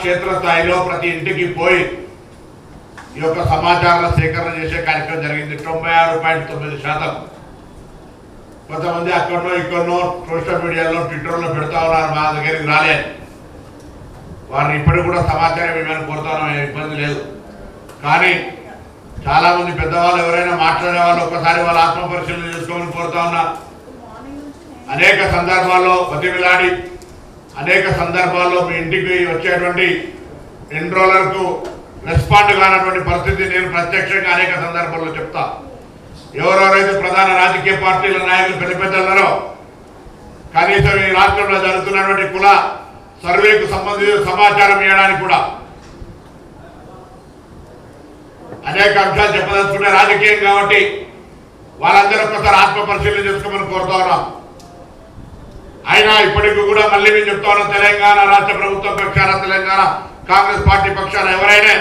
క్షేత్రస్థాయిలో ప్రతి ఇంటికి పోయి ఈ యొక్క సమాచారాల సేకరణ చేసే కార్యక్రమం జరిగింది. 96.9%. కొంతమంది అక్కడనో ఇక్కడనో సోషల్ మీడియాలో ట్విట్టర్లో పెడతా ఉన్నారు, మా దగ్గరికి రాలేదు. వారిని ఇప్పటికి కూడా సమాచారం ఏమైనా కోరుతా ఉన్నాం, ఇబ్బంది లేదు. కానీ చాలామంది పెద్దవాళ్ళు ఎవరైనా మాట్లాడే వాళ్ళు ఒక్కసారి వాళ్ళ ఆత్మ పరిశీలన చేసుకోమని కోరుతా ఉన్నా. అనేక సందర్భాల్లో బతిమిలాడి అనేక సందర్భాల్లో మీ ఇంటికి వచ్చేటువంటి ఎన్రోలర్కు రెస్పాండ్ కానటువంటి పరిస్థితి నేను ప్రత్యక్షంగా అనేక సందర్భాల్లో చెప్తా. ఎవరెవరైతే ప్రధాన రాజకీయ పార్టీల నాయకులు పెద్ద పెద్దలలో కనీసం ఈ రాష్ట్రంలో జరుగుతున్నటువంటి కుల సర్వేకు సంబంధించిన సమాచారం ఇవ్వడానికి కూడా అనేక అంశాలు చెప్పదలుచుకునే రాజకీయం కాబట్టి వాళ్ళందరూ ఒక్కసారి ఆత్మ పరిశీలన చేసుకోమని కోరుతా ఉన్నాం. అయినా ఇప్పటికీ కూడా మళ్ళీ మేము చెప్తా ఉన్నాం, తెలంగాణ రాష్ట్ర ప్రభుత్వం పక్షాన, తెలంగాణ కాంగ్రెస్ పార్టీ పక్షాన ఎవరైనా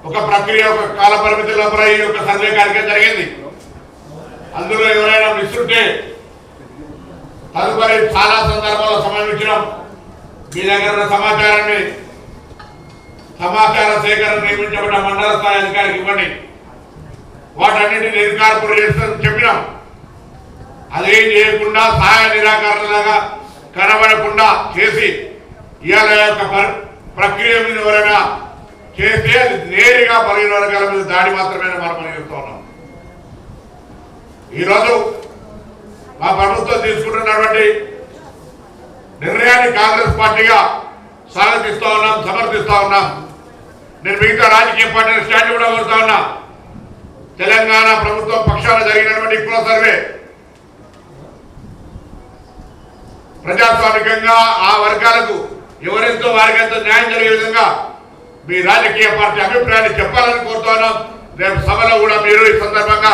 ఒక ప్రక్రియ, ఒక కాల పరిమితి లోపల ఈ యొక్క సర్వే కార్యక్రమం జరిగింది. అందులో ఎవరైనా మిస్సుంటే తదుపరి చాలా సందర్భాల్లో సమయం ఇచ్చినాం. మీ దగ్గర ఉన్న సమాచార సేకరణ నియమించబడ్డ మండల స్థాయి అధికారికి ఇవ్వండి. వాటన్నింటినీ నిర్కార్పొరేషన్ చెప్పినాం. అదేం చేయకుండా సహాయ నిరాకరణలాగా కనబడకుండా చేసి ఇవాళ యొక్క ప్రక్రియ మీద ఎవరైనా చేస్తే అది నేరుగా బలహీన వర్గాల మీద దాడి మాత్రమే మనం పనిచేస్తూ ఉన్నాం. ఈరోజు మా ప్రభుత్వం తీసుకుంటున్నటువంటి నిర్ణయాన్ని కాంగ్రెస్ పార్టీగా స్వాగతిస్తూ ఉన్నాం, సమర్థిస్తూ ఉన్నాం. నేను మిగతా రాజకీయ పార్టీల స్టాండ్ కూడా కోరుతా ఉన్నా. తెలంగాణ ప్రభుత్వం పక్షాన జరిగినటువంటి కుల సర్వే ప్రజాస్వామికంగా ఆ వర్గాలకు ఎవరెంతో వారికెంతో న్యాయం జరిగే విధంగా మీ రాజకీయ పార్టీ అభిప్రాయాన్ని చెప్పాలని కోరుతున్నాం. రేపు సభలో కూడా మీరు ఈ సందర్భంగా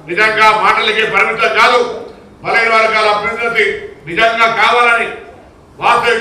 నిజంగా మాటలకి పరిమితం కాదు, బలహీన వర్గాల అభ్యున్నతి నిజంగా కావాలని వాస్తవిక